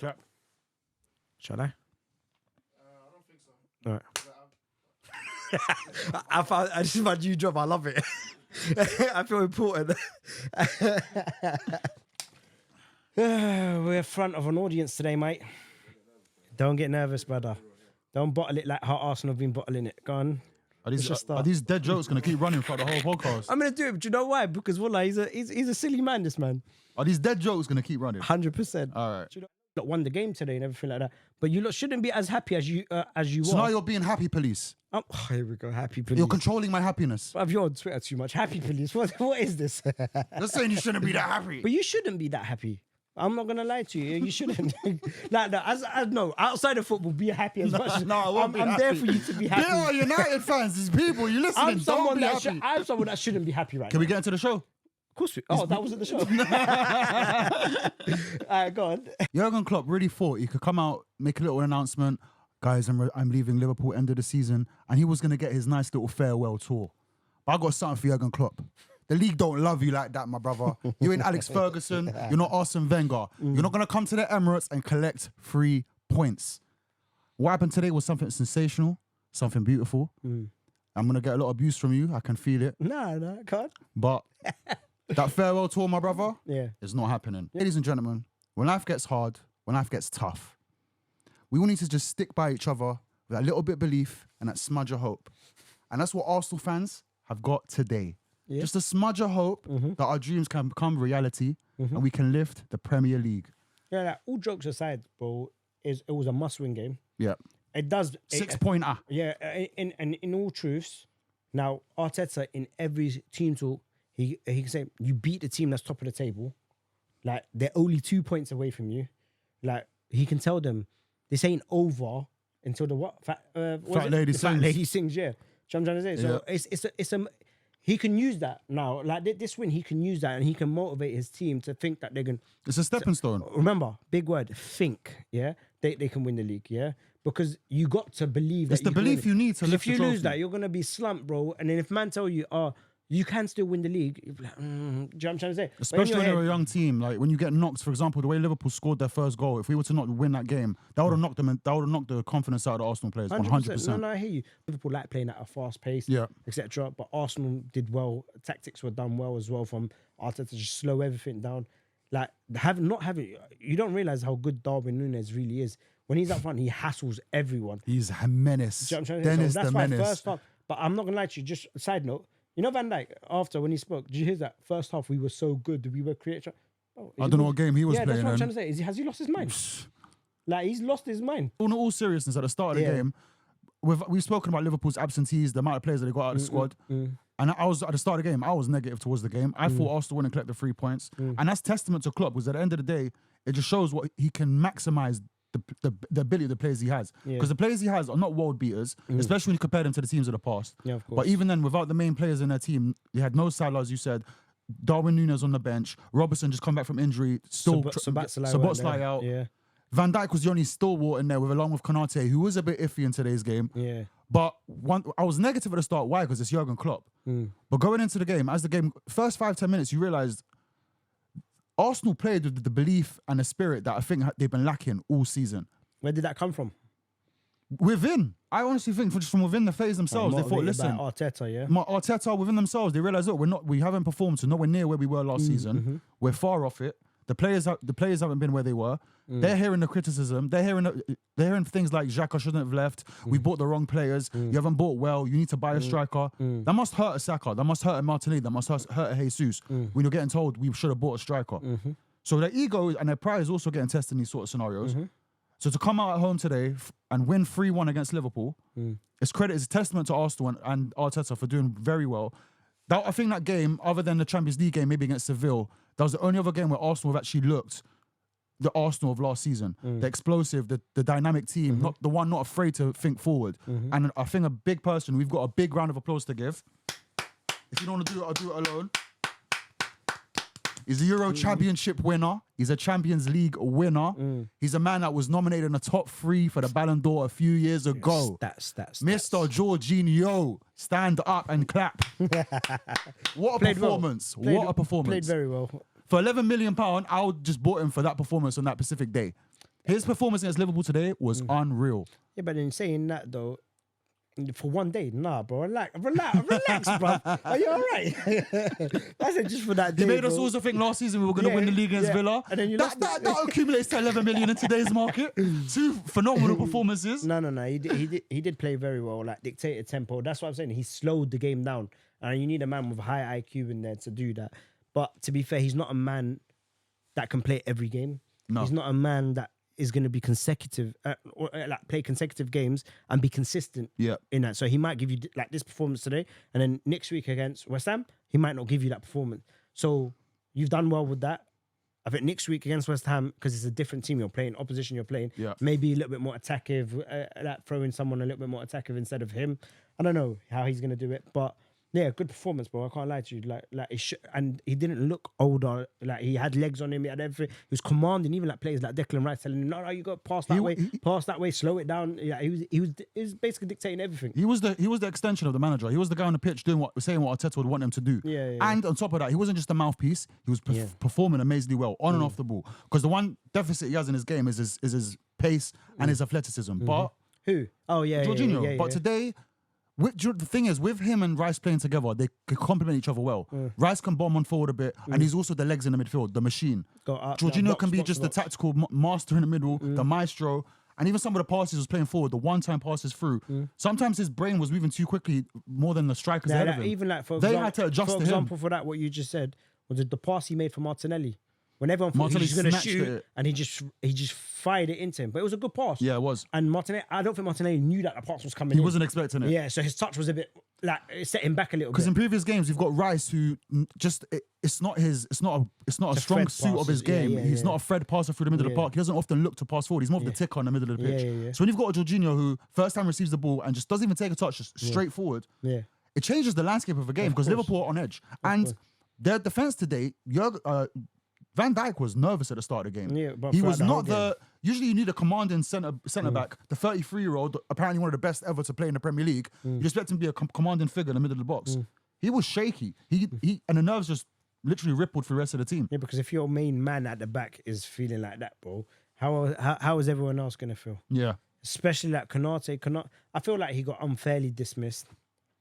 Clap. Shall I? I don't think so. All right. This is my new job. I love it. I feel important. We're in front of an audience today, mate. Don't get nervous, brother. Don't bottle it like how Arsenal have been bottling it. Go on. Are these dead jokes going to keep running throughout the whole podcast? I'm going to do it, but you know why? Because wallah, he's a silly man, this man. Are these dead jokes going to keep running? 100%. All right. You lot won the game today and everything like that. But you lot shouldn't be as happy as you So are. now you're being happy police. Oh, here we go. Happy police. You're controlling my happiness. Bruv, you're on Twitter too much. Happy police. What is this? You're saying you shouldn't be that happy. But you shouldn't be that happy. I'm not gonna lie to you. You shouldn't. No, outside of football, be happy as much. No, I won't be I'm happy. there for you to be happy. They are United fans. These people, you listening? I'm someone Don't be happy. I'm someone that shouldn't be happy right Can now. we get into the show? Of course we. Oh, that wasn't the show. All right, go on. Jurgen Klopp really thought he could come out, make a little announcement. Guys, I'm leaving Liverpool end of the season, and he was gonna get his nice little farewell tour. But I got something for Jurgen Klopp. The league don't love you like that, my brother. You ain't Alex Ferguson. You're not Arsene Wenger. You're not going to come to the Emirates and collect 3 points. What happened today was something sensational, something beautiful. I'm going to get a lot of abuse from you. I can feel it. No, can't. But that farewell tour, my brother, Yeah. is not happening. Ladies and gentlemen, when life gets hard, when life gets tough, we all need to just stick by each other with that little bit of belief and that smudge of hope. And that's what Arsenal fans have got today. Yeah. Just a smudge of hope that our dreams can become reality and we can lift the Premier League. Yeah, like, all jokes aside, bro, it was a must-win game. Yeah. It does. 6-pointer. Yeah, in all truths, now Arteta in every team talk, he can say you beat the team that's top of the table, like they're only 2 points away from you. Like he can tell them this ain't over until the what? Fat lady sings. Fat lady sings. Yeah, do you know what I'm trying to say? So it's a he can use that now. Like this win, he can use that and he can motivate his team to think that they're going. It's a stepping stone. Remember, big word, think. Yeah, they can win the league. Yeah. Because you got to believe that. It's the belief you need to lift If you the lose trophy. that, you're gonna be slumped, bro. And then if man tell you, you can still win the league, you'll be like, do you know what I'm trying to say? But in Especially your when you're a head- young team, like when you get knocked, for example, the way Liverpool scored their first goal, if we were to not win that game, that would have knocked them. That would have knocked the confidence out of the Arsenal players. 100%. No, I hear you. Liverpool like playing at a fast pace, Yeah. etc. But Arsenal did well. Tactics were done well as well from Arteta to just slow everything down. Like you don't realize how good Darwin Núñez really is. When he's up front, he hassles everyone. He's a menace. Do you know what I'm trying to say? Dennis So that's the why menace. first half. But I'm not gonna lie to you. Just a side note. You know Van Dijk after when he spoke. Did you hear that? First half we were so good. We were creating. Oh, I don't know what game he was yeah, playing that's what I'm in. trying to say. Has he lost his mind? Like he's lost his mind. In all seriousness, at the start of the Yeah. game, we've spoken about Liverpool's absentees, the amount of players that they got out of the squad. And I was at the start of the game, I was negative towards the game. I thought Arsenal wouldn't collect the 3 points. And that's testament to Klopp, because at the end of the day, it just shows what he can maximize the ability of the players he has. Because the players he has are not world beaters, especially when you compare them to the teams of the past. Yeah, of course. But even then, without the main players in their team, they had no Salah, as you said, Darwin Núñez on the bench, Robertson just come back from injury, still Szoboszlai out. Yeah. Van Dijk was the only stalwart in there, along with Konate, who was a bit iffy in today's game. Yeah. But I was negative at the start. Why? Because it's Jurgen Klopp. But going into the game, first 5-10 minutes, you realised Arsenal played with the belief and the spirit that I think they've been lacking all season. Where did that come from? Within. I honestly think just from within the phase themselves. They thought, Motivated by listen, Arteta, yeah. Arteta within themselves, they realised, look, we haven't performed to nowhere near where we were last season. We're far off it. The players haven't been where they were. They're hearing the criticism. They're hearing things like Xhaka shouldn't have left. We bought the wrong players. You haven't bought well. You need to buy a striker. That must hurt a Saka. That must hurt a Martinelli. That must hurt a Jesus. When you're getting told we should have bought a striker. So their ego and their pride is also getting tested in these sort of scenarios. So to come out at home today and win 3-1 against Liverpool, it's a testament to Arsenal and Arteta for doing very well. I think that game, other than the Champions League game, maybe against Seville, that was the only other game where Arsenal have actually looked the Arsenal of last season. The explosive, the dynamic team, not afraid to think forward. And I think a big person, we've got a big round of applause to give. If you don't want to do it, I'll do it alone. He's a Euro Championship winner. He's a Champions League winner. He's a man that was nominated in the top 3 for the Ballon d'Or a few years ago. Mr. Jorginho, stand up and clap. What a performance. Well. What a performance. Played very well. For £11 million, I would just bought him for that performance on that specific day. His performance against Liverpool today was unreal. Yeah, but in saying that though, for one day, nah, bro. Relax, bro. Are you all right? I said just for that day. He made bro. us also think last season we were going to win the league against Villa. And then you lost that accumulates to 11 million in today's market. 2 phenomenal performances. No. He did play very well, like dictated tempo. That's what I'm saying. He slowed the game down. And you need a man with high IQ in there to do that. But to be fair, he's not a man that can play every game. No. He's not a man that is going to be consecutive, like play consecutive games and be consistent in that. So he might give you like this performance today, and then next week against West Ham, he might not give you that performance. So you've done well with that. I think next week against West Ham, because it's a different team you're playing, opposition you're playing, maybe a little bit more attackive, like throwing someone a little bit more attackive instead of him. I don't know how he's going to do it, but yeah, good performance, bro. I can't lie to you. Like and he didn't look older. Like he had legs on him. He had everything. He was commanding, even like players like Declan Rice telling him, "No, you got pass that way, slow it down." Yeah, he was basically dictating everything. He was the extension of the manager. He was the guy on the pitch saying what Arteta would want him to do. Yeah. And on top of that, he wasn't just a mouthpiece. He was performing amazingly well on and off the ball. Because the one deficit he has in his game is his pace and his athleticism. But who? Oh yeah, Jorginho. Yeah, but today. The thing is, with him and Rice playing together, they could complement each other well. Rice can bomb on forward a bit, and he's also the legs in the midfield, the machine. Jorginho can be just the tactical master in the middle, the maestro, and even some of the passes he was playing forward, the one-time passes through. Sometimes his brain was moving too quickly, more than the strikers ahead of him. Even like had to adjust to him. For example, for that, what you just said was the pass he made for Martinelli. When everyone thought he was going to shoot, and he just fired it into him. But it was a good pass. Yeah, it was. And Martinelli, I don't think Martinelli knew that the pass was coming. He wasn't expecting it. Yeah, so his touch was a bit like it set him back a little bit. Because in previous games, you've got Rice, who it's not a strong suit of his game. He's not a Fred passer through the middle of the park. He doesn't often look to pass forward. He's more of the ticker in the middle of the pitch. So when you've got a Jorginho who first time receives the ball and just doesn't even take a touch, just straight forward, it changes the landscape of the game because Liverpool are on edge. And their defense today, Van Dijk was nervous at the start of the game. Yeah, but he was not game. Usually you need a commanding centre back, the 33-year-old, apparently one of the best ever to play in the Premier League. You expect him to be a commanding figure in the middle of the box. He was shaky. He and the nerves just literally rippled through the rest of the team. Yeah, because if your main man at the back is feeling like that, bro, how is everyone else gonna feel? Yeah. Especially like Konate. I feel like he got unfairly dismissed.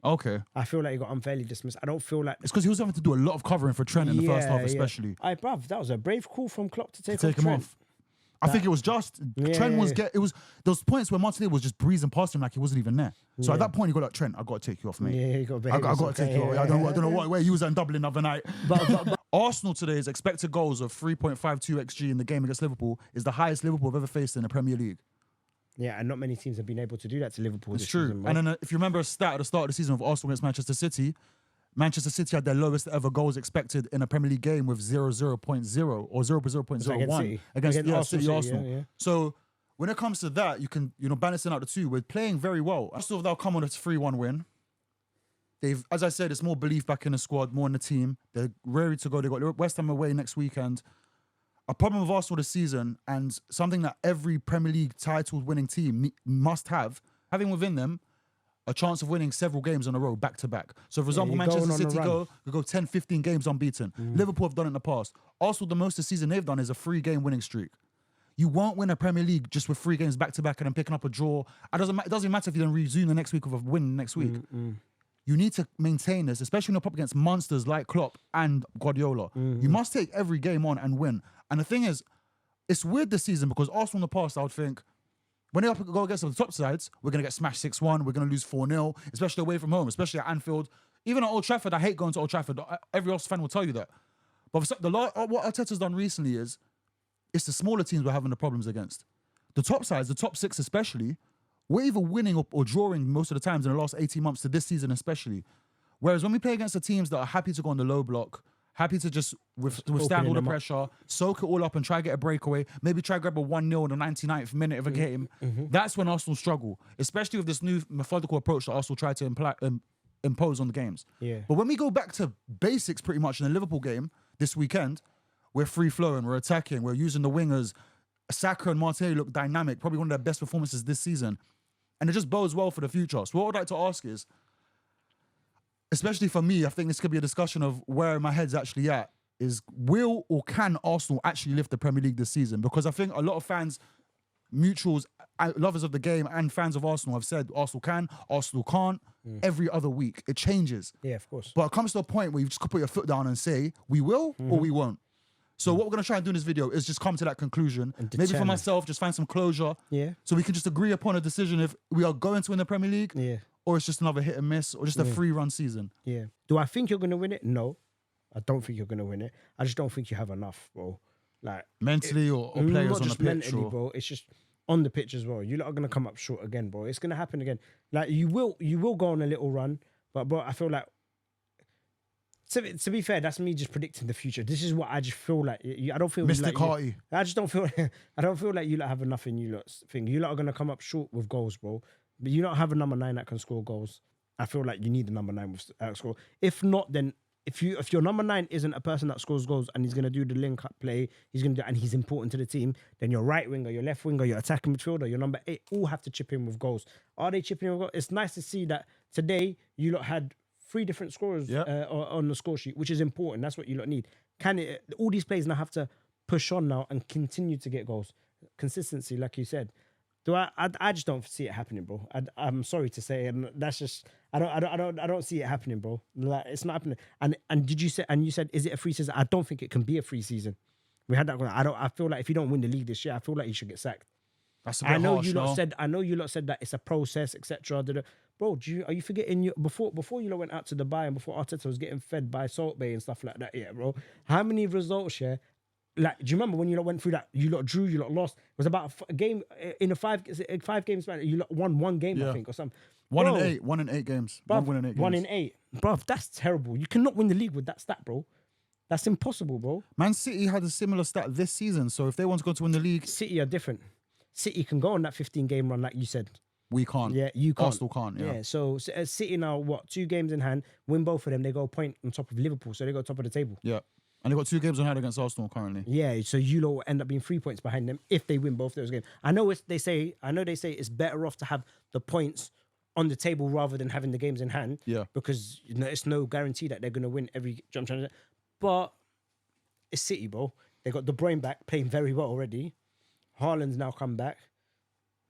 Okay. I feel like he got unfairly dismissed. I don't feel like it's because he was having to do a lot of covering for Trent in the first half, especially. Bruv, that was a brave call from Klopp to take him Trent. off. I think it was just Trent was those points where Martinelli was just breezing past him like he wasn't even there. So at that point, he got like, Trent, I got to take you off, mate. Yeah, he got I got to take you off. I don't know where you was in Dublin the other night. But Arsenal today's expected goals of 3.52 XG in the game against Liverpool is the highest Liverpool have ever faced in the Premier League. Yeah, and not many teams have been able to do that to Liverpool. It's true. And then if you remember a stat at the start of the season of Arsenal against Manchester City had their lowest ever goals expected in a Premier League game with 0.0 or 0.01 against City Arsenal. Yeah. So when it comes to that, you can balancing out the two. We're playing very well. Arsenal, they'll come on a 3-1 win. They've, as I said, it's more belief back in the squad, more in the team. They're ready to go. They got West Ham away next weekend. A problem with Arsenal this season, and something that every Premier League title-winning team must have, having within them a chance of winning several games on a row, back-to-back. So, for example, Manchester City go 10, 15 games unbeaten. Liverpool have done it in the past. Arsenal, the most this season they've done is a 3-game winning streak. You won't win a Premier League just with 3 games back-to-back and then picking up a draw. It doesn't matter if you then resume the next week with a win next week. You need to maintain this, especially when you're up against monsters like Klopp and Guardiola. You must take every game on and win. And the thing is, it's weird this season because Arsenal in the past, I would think, when they go against the top sides, we're going to get smashed 6-1, we're going to lose 4-0, especially away from home, especially at Anfield. Even at Old Trafford, I hate going to Old Trafford. Every Arsenal fan will tell you that. But what Arteta's done recently is, it's the smaller teams we're having the problems against. The top sides, the top 6 especially, we're either winning or drawing most of the times in the last 18 months to this season especially. Whereas when we play against the teams that are happy to go on the low block, happy to just withstand all the pressure, soak it all up and try to get a breakaway, maybe try to grab a 1-0 in the 99th minute of a game, that's when Arsenal struggle, especially with this new methodical approach that Arsenal try to impose on the games. Yeah. But when we go back to basics pretty much in the Liverpool game this weekend, we're free-flowing, we're attacking, we're using the wingers. Saka and Martinelli look dynamic, probably one of their best performances this season. And it just bodes well for the future. So what I'd like to ask is, especially for me, I think this could be a discussion of where my head's actually at, is will or can Arsenal actually lift the Premier League this season? Because I think a lot of fans mutuals, lovers of the game and fans of Arsenal have said Arsenal can, Arsenal can't. Every other week, it changes. Yeah, of course. But it comes to a point where you just got to put your foot down and say, we will or we won't. So what we're going to try and do in this video is just come to that conclusion. And Maybe for determine. myself, just find some closure. Yeah. So we can just agree upon a decision if we are going to win the Premier League Yeah. or it's just another hit and miss or just a free-run season. Yeah. Do I think you're going to win it? No. I don't think you're going to win it. I just don't think you have enough, bro. Like Mentally or players not on the just pitch. mentally, Or, bro. It's just on the pitch as well. You lot are gonna come up short again, bro. It's gonna happen again. Like you will go on a little run, but bro, I feel like to be fair, that's me just predicting the future. This is what I just feel like. I don't feel Mystic like Harty. I just don't feel. I don't feel like you lot have enough in you lot's thing. You lot are gonna come up short with goals, bro. But you don't have a number 9 that can score goals. I feel like you need a number 9 with score. If not, then if your number 9 isn't a person that scores goals and he's gonna do the link up play, and he's important to the team, then your right winger, your left winger, your attacking midfielder, your number 8 all have to chip in with goals. Are they chipping in with goals? It's nice to see that today you lot had 3 different scorers on the score sheet, which is important. That's what you lot need. All these players now have to push on now and continue to get goals. Consistency, like you said. I just don't see it happening, bro. I'm sorry to say, and that's just I don't see it happening, bro. Like it's not happening. And did you say? And you said, is it a free season? I don't think it can be a free season. We had that. I feel like if you don't win the league this year, I feel like you should get sacked. that's a bit harsh, I know you lot said that it's a process, etc. Bro, are you forgetting before you lot went out to Dubai and before Arteta was getting fed by Salt Bay and stuff like that? Yeah, bro. How many results? Yeah. Like, do you remember when you lot went through that? You lot drew, you lot lost. It was about a game in a 5 games span. You lot won 1 game, I think, or something. 1 in 8. 1 in 8 games. Bruv, 1 in 8 games. 1 in 8. Bro, that's terrible. You cannot win the league with that stat, bro. That's impossible, bro. Man City had a similar stat this season. So if they want to go to win the league, City are different. City can go on that 15-game run, like you said. we can't. Yeah, you can't. Arsenal can't. Yeah. So City now, 2 games in hand, win both of them, they go a point on top of Liverpool, so they go top of the table. Yeah. And they've got 2 games on hand against Arsenal currently. Yeah, so you lot will end up being 3 points behind them if they win both those games. I know they say it's better off to have the points on the table rather than having the games in hand. Yeah. Because it's no guarantee that they're gonna win every jump challenge. But it's City, bro. They got De Bruyne back, playing very well already. Haaland's now come back.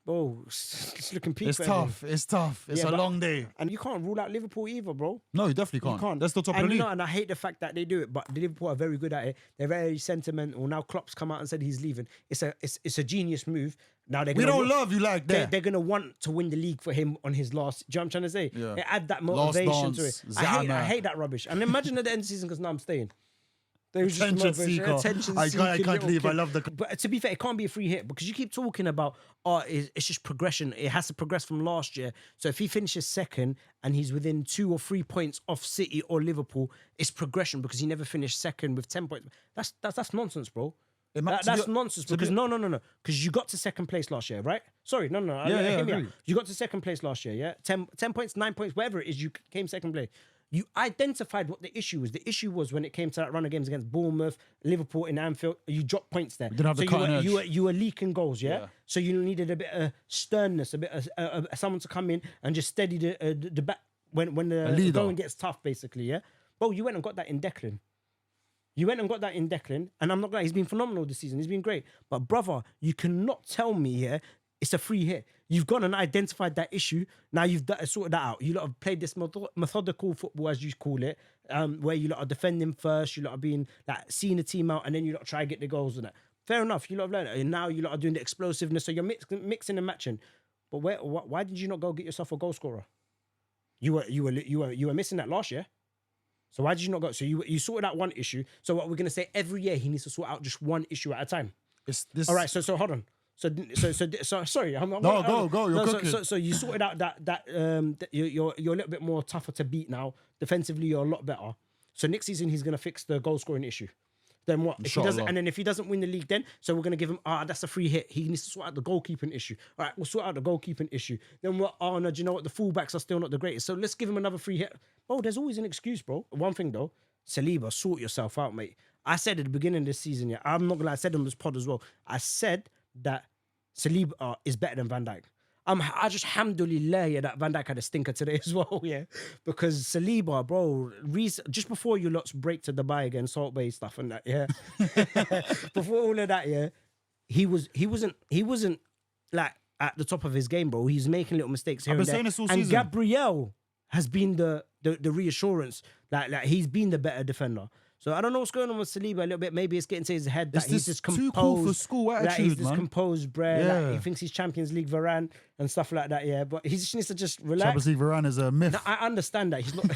Bro, it's looking peak. It's tough. It's tough. It's a long day. And you can't rule out Liverpool either, bro. No, you definitely can't. You can't. That's the top of the league. And I hate the fact that they do it, but Liverpool are very good at it. They're very sentimental. Now Klopp's come out and said he's leaving. It's a genius move. Now We don't love you like that. They're gonna want to win the league for him on his last. Do you know what I'm trying to say? Yeah. They add that motivation to it. dance, I Zama. hate that rubbish. And imagine at the end of the season, because now I'm staying. There was just Attention motivation. seeker. Attention I seeking can't little leave. I kid. love the. But to be fair, it can't be a free hit because you keep talking about, it's just progression. It has to progress from last year. So if he finishes second and he's within 2 or 3 points off City or Liverpool, it's progression because he never finished second with 10 points. That's nonsense, bro. That's nonsense because no. Because you got to second place last year, right? Sorry, no. Hear me out. You got to second place last year, yeah? 10 points, 9 points, whatever it is, you came second place. You identified what the issue was. The issue was when it came to that run of games against Bournemouth, Liverpool in Anfield, you dropped points there. Didn't have the cutting edge. You were leaking goals, yeah? So you needed a bit of sternness, a bit of someone to come in and just steady the back when the going gets tough, basically, yeah? Bro, you went and got that in Declan. And I'm not gonna lie, he's been phenomenal this season. He's been great. But brother, you cannot tell me here it's a free hit. You've gone and identified that issue. Now you've sorted that out. You lot have played this methodical football, as you call it, where you lot are defending first, you lot are being like seeing the team out, and then you lot try to get the goals and that. Fair enough, you lot have learned it. And now you lot are doing the explosiveness, so you're mixing and matching. But why did you not go get yourself a goal scorer? You were missing that last year. So why did you not go? So you sorted out one issue. So what we're gonna say every year he needs to sort out just one issue at a time. All right. So hold on. So sorry. Go. You're cooking. So you sorted out that you're a little bit more tougher to beat now. Defensively, you're a lot better. So next season he's gonna fix the goal scoring issue. Then what? If he doesn't, and then if he doesn't win the league, then so we're gonna give him that's a free hit. He needs to sort out the goalkeeping issue. All right, we'll sort out the goalkeeping issue. Then what? Oh no, do you know what? The fullbacks are still not the greatest. So let's give him another free hit. Oh, there's always an excuse, bro. One thing though, Saliba, sort yourself out, mate. I said at the beginning of this season, yeah, I'm not gonna lie, I said on this pod as well. I said that Saliba is better than Van Dijk. I just alhamdulillah, yeah, that Van Dijk had a stinker today as well, yeah. Because Saliba, bro, just before you lots break to Dubai again, Salt Bay stuff and that, yeah. Before all of that, yeah, he wasn't like at the top of his game, bro. He's making little mistakes here I've and been there. saying this all And season. Gabriel has been the reassurance. Like he's been the better defender. So I don't know what's going on with Saliba a little bit. Maybe it's getting to his head that It's he's this just composed. too cool for school Like, he's attitude, this man. composed, bruh. Yeah. Like, he thinks he's Champions League Varane and stuff like that. Yeah, but he just needs to just relax. Champions League Varane is a myth. No, I understand that he's not.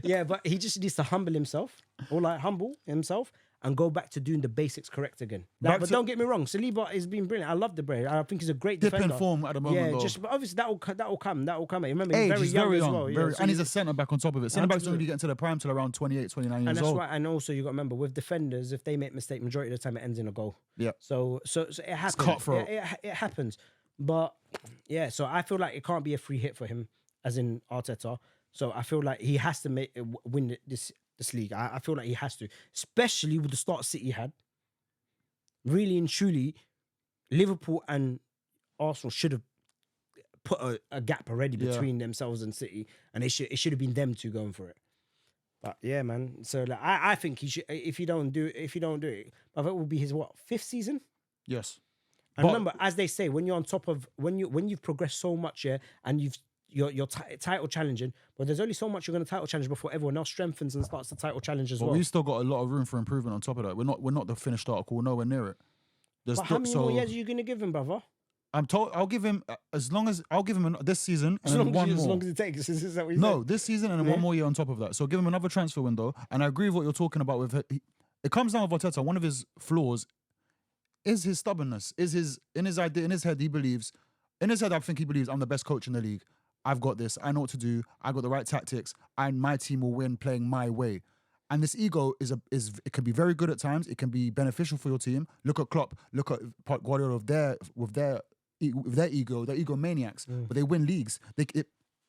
Yeah, but he just needs to humble himself, or like humble himself, and go back to doing the basics correct again. Like, Back but to- don't get me wrong, Saliba has been brilliant. I love the brain. I think he's a great Dip in defender. form at the moment, Yeah, though. just but obviously that will come. Remember, Age, he's very young as well. very, yeah, so and he's you- a centre back on top of it. Centre backs don't 100%. really get into the prime till around 28, 29 and years that's old. why. And also, you got to remember with defenders, if they make mistake, majority of the time it ends in a goal. Yeah. So it happens. cutthroat. It happens. But yeah, so I feel like it can't be a free hit for him, as in Arteta. So I feel like he has to win this league. I feel like he has to, especially with the start City had. Really and truly, Liverpool and Arsenal should have put a gap already Yeah. between themselves and City, and it should have been them two going for it. But yeah, man. So like, I think he should. If you don't do it, I think it will be his fifth season. Yes. And But- remember, as they say, when you're on top of when you've progressed so much, yeah, and you're title challenging, but there's only so much you're going to title challenge before everyone else strengthens and starts the title challenge as But well. we've still got a lot of room for improvement on top of that. We're not the finished article. We're nowhere near it. There's But how still, many more years are you going to give him, brother? I'm told I'll give him this season and As then long one as, more. it takes. Is that what you No, said? this season and then one more year on top of that. So give him another transfer window. And I agree with what you're talking about with it comes down with Arteta. One of his flaws is his stubbornness. Is his idea in his head he believes. In his head, I think he believes I'm the best coach in the league. I've got this. I know what to do. I got the right tactics, and my team will win playing my way. And this ego is it can be very good at times. It can be beneficial for your team. Look at Klopp. Look at Pep Guardiola with their ego. They're egomaniacs, but they win leagues.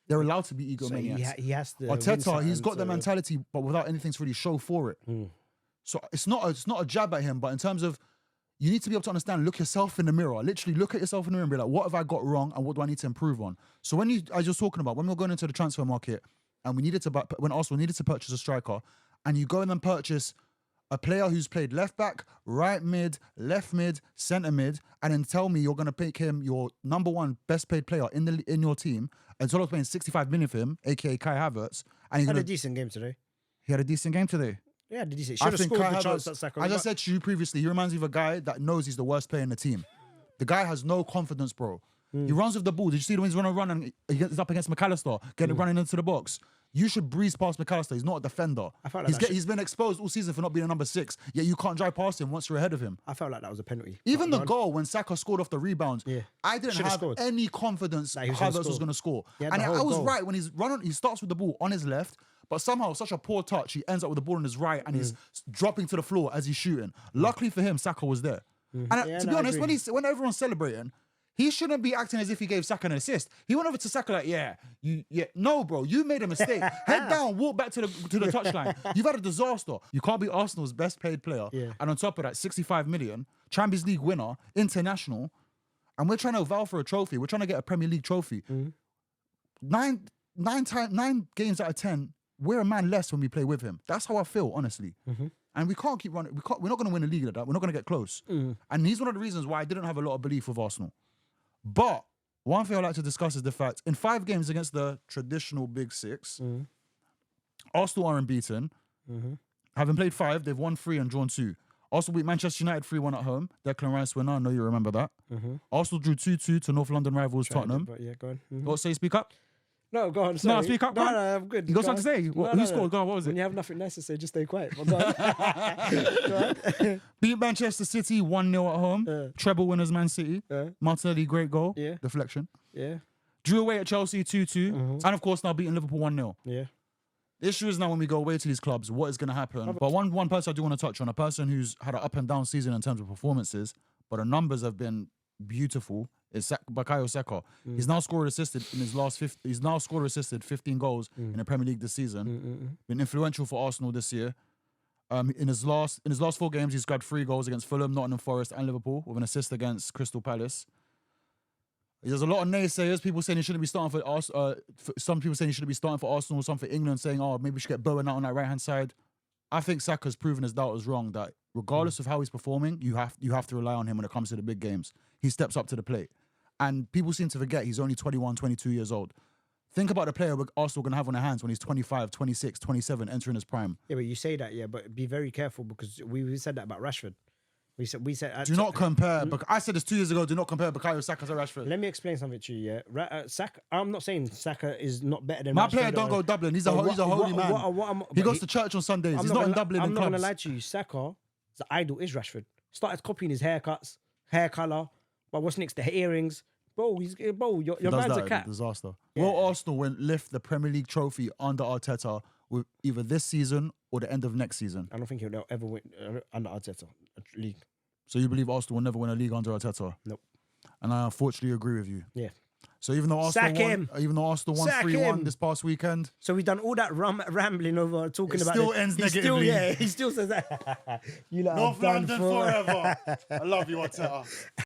They're allowed to be So egomaniacs. he has to. win Arteta, something, he's got the so- mentality, but without anything to really show for it. So it's not a jab at him, but in terms of you need to be able to understand, look yourself in the mirror. Literally look at yourself in the mirror and be like, what have I got wrong and what do I need to improve on? So as you're talking about, when we were going into the transfer market and when Arsenal needed to purchase a striker, and you go and then purchase a player who's played left back, right mid, left mid, centre mid, and then tell me you're going to pick him your number one best paid player in your team, and Solo's paying 65 million for him, aka Kai Havertz, and He had a decent game today. he had a decent game today. Yeah, did he say? I Should have think scored Kai the chance Havertz, that Saka. as I said to you previously, he reminds me of a guy that knows he's the worst player in the team. The guy has no confidence, bro. He runs with the ball. Did you see when he's running around and he's up against McAllister, running into the box? You should breeze past McAllister. He's not a defender. I felt like He's been exposed all season for not being a number 6, yet you can't drive past him once you're ahead of him. I felt like that was a penalty. Even But the goal when Saka scored off the rebound, Yeah. I didn't Should've have scored. any confidence That he was gonna Havertz was score. going to score. He had And the I whole was goal. right when he starts with the ball on his left, but somehow such a poor touch, he ends up with the ball on his right and he's dropping to the floor as he's shooting. Luckily for him, Saka was there. And Yeah, to no, be I honest, agree. when everyone's celebrating, he shouldn't be acting as if he gave Saka an assist. He went over to Saka like, no, bro, you made a mistake. Head down, walk back to the touchline. You've had a disaster. You can't be Arsenal's best paid player. Yeah. And on top of that, 65 million, Champions League winner, international, and we're trying to vow for a trophy. We're trying to get a Premier League trophy. 9 games out of 10, we're a man less when we play with him. That's how I feel, honestly. And we can't keep running. We're not going to win a league like that. We're not going to get close. And he's one of the reasons why I didn't have a lot of belief with Arsenal. But one thing I'd like to discuss is the fact, in 5 games against the traditional Big 6, Arsenal are unbeaten. Having played 5, they've won 3 and drawn 2. Arsenal beat Manchester United 3-1 at home. Declan Rice winner. I know you remember that. Arsenal drew 2-2 to North London rivals Tottenham. But yeah, go on. What say? Speak up. No, go on. Sorry. speak up, No, man. no, I'm good. You got Go something to on. say? No, Who scored? Go on, what was When it? you have nothing nice to say, just stay quiet. But go on. Go on. Beat Manchester City 1-0 at home. Treble winners Man City. Martinelli, great goal. Yeah. Deflection. Yeah, Drew away at Chelsea 2-2. And of course now beating Liverpool 1-0. yeah. The issue is now when we go away to these clubs, what is going to happen? But one person I do want to touch on, a person who's had an up and down season in terms of performances, but the numbers have been beautiful, is Bukayo Saka. He's now scored assisted in his last 15 goals in the Premier League this season. Been influential for Arsenal this year. In his last 4 games, he's grabbed 3 goals against Fulham, Nottingham Forest, and Liverpool, with an assist against Crystal Palace. There's a lot of naysayers. People saying he shouldn't be starting for Arsenal. Some people saying he shouldn't be starting for Arsenal. Some for England saying, "Oh, maybe we should get Bowen out on that right hand side." I think Saka's proven his doubters wrong. That regardless of how he's performing, you have to rely on him when it comes to the big games. He steps up to the plate. And people seem to forget he's only 21, 22 years old. Think about the player Arsenal going to have on their hands when he's 25, 26, 27, entering his prime. Yeah, but you say that, yeah, but be very careful because we said that about Rashford. We said Do not compare. I said this 2 years ago. Do not compare Bukayo Saka to Rashford. Let me explain something to you. Yeah, Saka. I'm not saying Saka is not better than My Rashford player don't go Dublin. He's a holy man. He goes to church on Sundays. He's not in Dublin. I'm in not clubs. gonna lie to you. Saka, the idol is Rashford. Started copying his haircuts, hair color. But what's next? The earrings. Bro, your He does man's that, a cat. disaster. Yeah. Will Arsenal lift the Premier League trophy under Arteta with either this season or the end of next season? I don't think he'll ever win under Arteta a league. So you believe Arsenal will never win a league under Arteta? Nope. And I unfortunately agree with you. Yeah. So even though Arsenal won Sack 3-1 him. this past weekend, So we've done all that rambling over talking It about still it. ends He negatively. he still says that. You lot are North done London for. forever. I love you, Arteta.